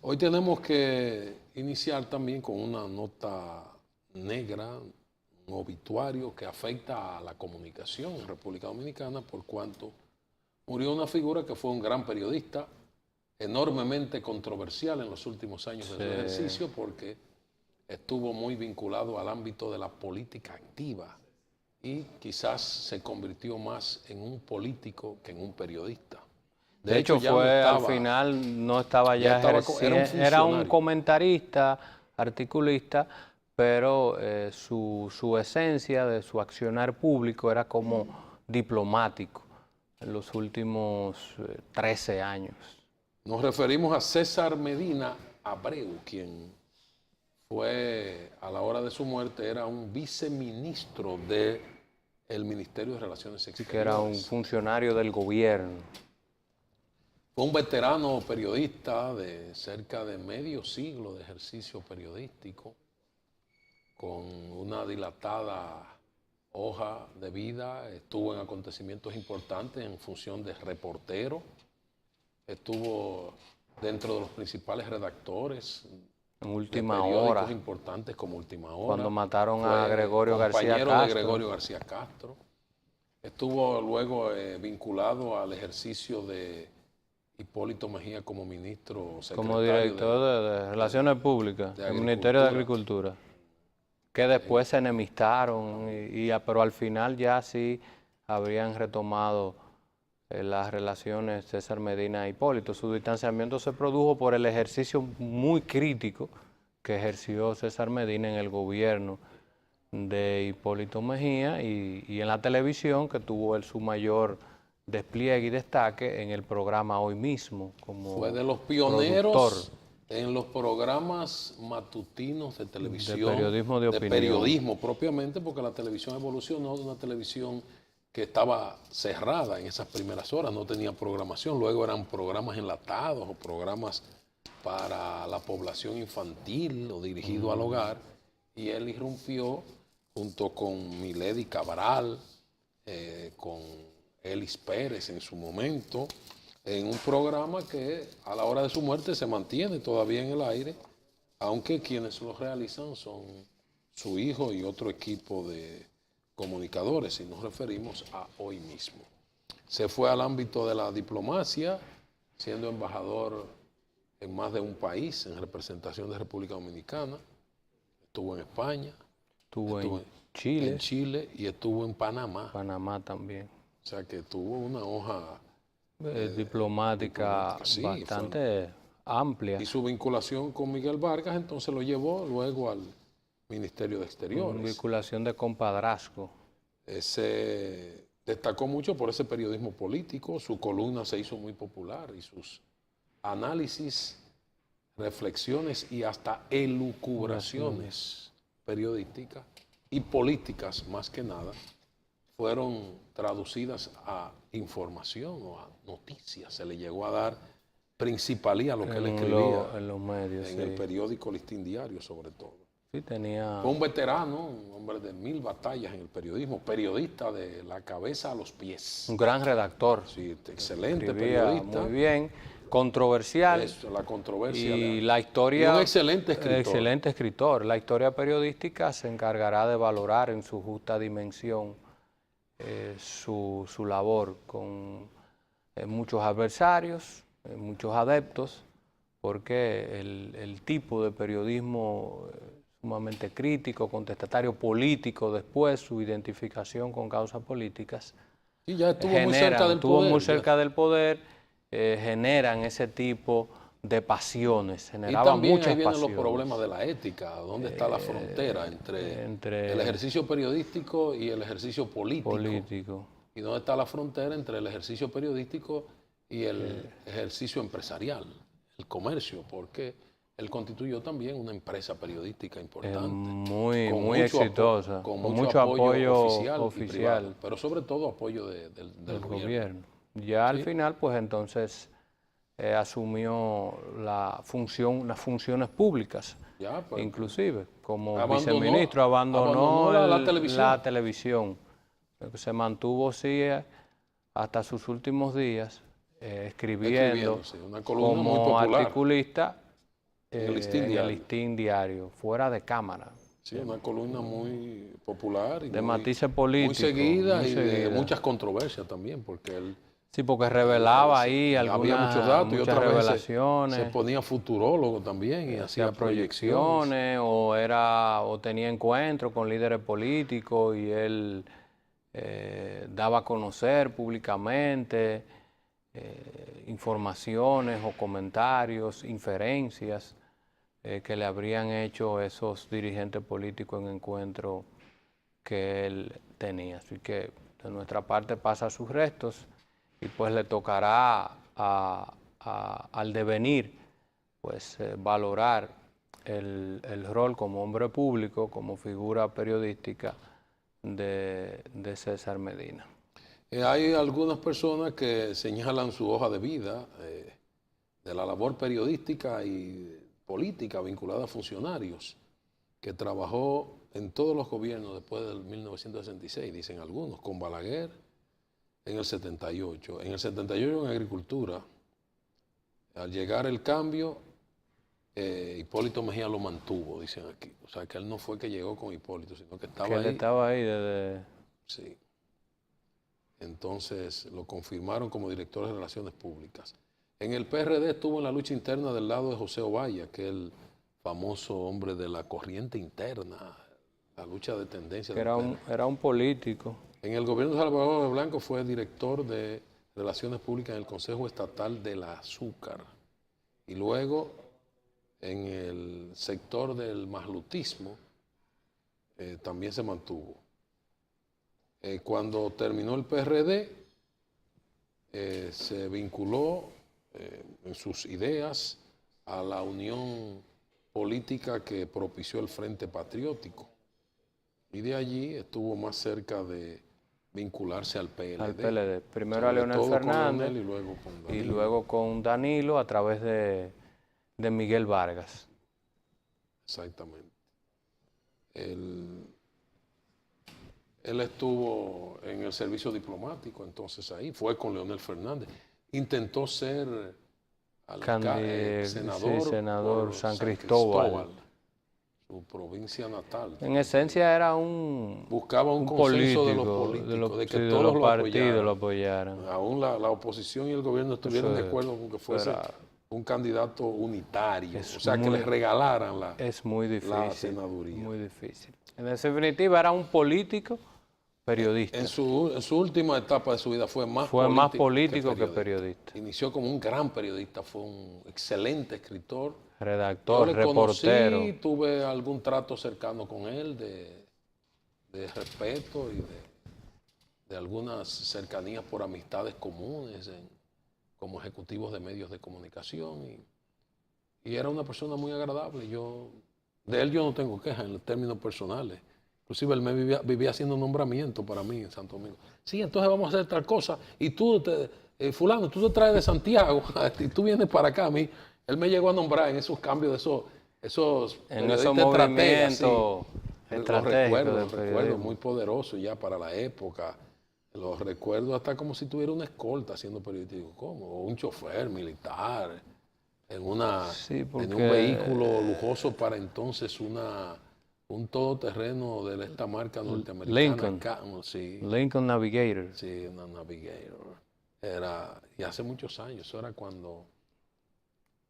Hoy tenemos que iniciar también con una nota negra, un obituario que afecta a la comunicación en República Dominicana, por cuanto murió una figura que fue un gran periodista, enormemente controversial en los últimos años de su ejercicio, porque estuvo muy vinculado al ámbito de la política activa y quizás se convirtió más en un político que en un periodista. De hecho, ya no fue al estaba, final, no estaba ya ya estaba, era un ejerciendo, era un funcionario. comentarista, articulista, pero su esencia de su accionar público era como diplomático en los últimos 13 años. Nos referimos a César Medina Abreu, quien fue, a la hora de su muerte, era un viceministro del Ministerio de Relaciones Así que era un Exteriores. funcionario del gobierno. Fue un veterano periodista de cerca de medio siglo de ejercicio periodístico, con una dilatada hoja de vida. Estuvo en acontecimientos importantes en función de reportero. Estuvo dentro de los principales redactores En de última periódicos hora, importantes como Última Hora. cuando mataron a Fue Gregorio García compañero de Castro. Gregorio García Castro. Estuvo luego vinculado al ejercicio de Hipólito Mejía como ministro secretario Como director de Relaciones Públicas del Ministerio de Agricultura, que después se enemistaron, pero al final ya sí habrían retomado las relaciones César Medina e Hipólito. Su distanciamiento se produjo por el ejercicio muy crítico que ejerció César Medina en el gobierno de Hipólito Mejía y en la televisión, que tuvo su mayor despliegue y destaque en el programa Hoy Mismo como fue de los pioneros productor en los programas matutinos de televisión, de periodismo de opinión. periodismo propiamente, porque la televisión evolucionó de una televisión que estaba cerrada en esas primeras horas, no tenía programación, luego eran programas enlatados o programas para la población infantil o dirigido al hogar, y él irrumpió junto con Milady Cabral, con Elis Pérez en su momento, en un programa que a la hora de su muerte se mantiene todavía en el aire, aunque quienes lo realizan son su hijo y otro equipo de comunicadores, y nos referimos a Hoy Mismo. Se fue al ámbito de la diplomacia, siendo embajador en más de un país en representación de República Dominicana. Estuvo en España, estuvo estuvo en Chile y estuvo en Panamá. Panamá también. O sea que tuvo una hoja diplomática sí, bastante amplia. Y su vinculación con Miguel Vargas entonces lo llevó luego al Ministerio de Exteriores. Una vinculación de compadrazgo. Se destacó mucho por ese periodismo político, su columna se hizo muy popular y sus análisis, reflexiones y hasta elucubraciones periodísticas y políticas más que nada fueron traducidas a información o a noticias. Se le llegó a dar principalía a lo que él escribía en los medios, en el periódico Listín Diario sobre todo. Sí, tenía... Fue un veterano, un hombre de 1000 batallas en el periodismo, periodista de la cabeza a los pies. Un gran redactor. Sí, excelente escribía periodista. muy bien, controversial. Eso, la controversia. Y la historia... Y un excelente escritor. Excelente escritor. La historia periodística se encargará de valorar en su justa dimensión su labor con muchos adversarios, muchos adeptos, porque el tipo de periodismo sumamente crítico, contestatario, político, después su identificación con causas políticas, y ya estuvo muy cerca del poder. Muy cerca del poder, generan ese tipo de pasiones, generaban y también muchas ahí vienen pasiones. los problemas de la ética, dónde está la frontera entre el ejercicio periodístico y el ejercicio político. Y dónde está la frontera entre el ejercicio periodístico y el ejercicio empresarial, el comercio, porque él constituyó también una empresa periodística importante. Muy exitosa, con mucho apoyo oficial, y privado, pero sobre todo apoyo del gobierno. Ya al final, pues entonces asumió las funciones públicas, ya, pues, inclusive como viceministro, abandonó la televisión. Se mantuvo sí hasta sus últimos días escribiendo sí, una columna muy como popular. articulista en el Listín Diario, fuera de cámara. Sí, una columna muy popular y de matices políticos. muy seguida y de muchas controversias también, porque él... Sí, porque revelaba ahí había muchos datos y otras revelaciones. Se ponía futurólogo también y hacía proyecciones. O tenía encuentros con líderes políticos y él daba a conocer públicamente informaciones o comentarios, inferencias que le habrían hecho esos dirigentes políticos en encuentro que él tenía. Así que de nuestra parte pasa sus restos y pues le tocará al devenir pues valorar el rol como hombre público, como figura periodística de César Medina. Hay algunas personas que señalan su hoja de vida de la labor periodística y política vinculada a funcionarios, que trabajó en todos los gobiernos después del 1966, dicen algunos, con Balaguer en el 78. En el 78 en Agricultura, al llegar el cambio, Hipólito Mejía lo mantuvo, dicen aquí. O sea, que él no fue que llegó con Hipólito, sino que estaba ahí. Que él estaba ahí desde... Sí. Entonces lo confirmaron como director de Relaciones Públicas. En el PRD estuvo en la lucha interna del lado de José Ovalla, que es el famoso hombre de la corriente interna, la lucha de tendencia. Era un político. En el gobierno de Salvador Blanco fue director de Relaciones Públicas en el Consejo Estatal del Azúcar. Y luego en el sector del maslutismo también se mantuvo. Cuando terminó el PRD, se vinculó en sus ideas a la unión política que propició el Frente Patriótico. Y de allí estuvo más cerca de vincularse al PLD. Al PLD. Primero a Leonel Fernández y luego con Danilo a través de Miguel Vargas. Exactamente. Él estuvo en el servicio diplomático, entonces ahí fue con Leonel Fernández. Intentó ser senador por San Cristóbal, su provincia natal. En esencia era buscaba un consenso de los políticos, de que todos los partidos lo apoyaran. Aún la oposición y el gobierno estuvieron de acuerdo con que fuese un candidato unitario, o sea, que les regalaran la senaduría. Muy difícil. En definitiva, era un político periodista. En su última etapa de su vida fue más político que periodista. Inició como un gran periodista, fue un excelente escritor. Redactor, yo le reportero. Conocí, tuve algún trato cercano con él de respeto y de algunas cercanías por amistades comunes como ejecutivos de medios de comunicación. Y era una persona muy agradable. De él yo no tengo quejas en términos personales. Inclusive él me vivía haciendo nombramiento para mí en Santo Domingo. Sí, entonces vamos a hacer tal cosa. Y tú, fulano, tú te traes de Santiago y tú vienes para acá. Él me llegó a nombrar en esos cambios de esos movimientos estratégicos. Los recuerdo muy poderosos ya para la época. Los recuerdo hasta como si tuviera una escolta haciendo periodismo, o un chofer militar en un vehículo lujoso para entonces un todoterreno de esta marca norteamericana. Lincoln Navigator. Sí, una Navigator. Y hace muchos años, eso era cuando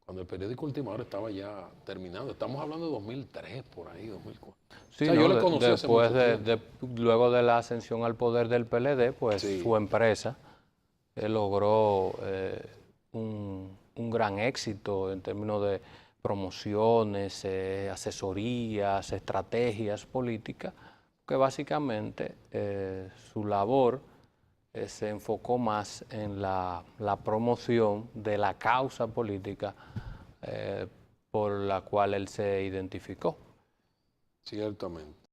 el periódico Última Hora estaba ya terminado. Estamos hablando de 2003, por ahí, 2004. Sí, o sea, yo le conocí después luego de la ascensión al poder del PLD, pues su empresa logró un gran éxito en términos de promociones, asesorías, estrategias políticas, que básicamente su labor se enfocó más en la promoción de la causa política por la cual él se identificó. Ciertamente.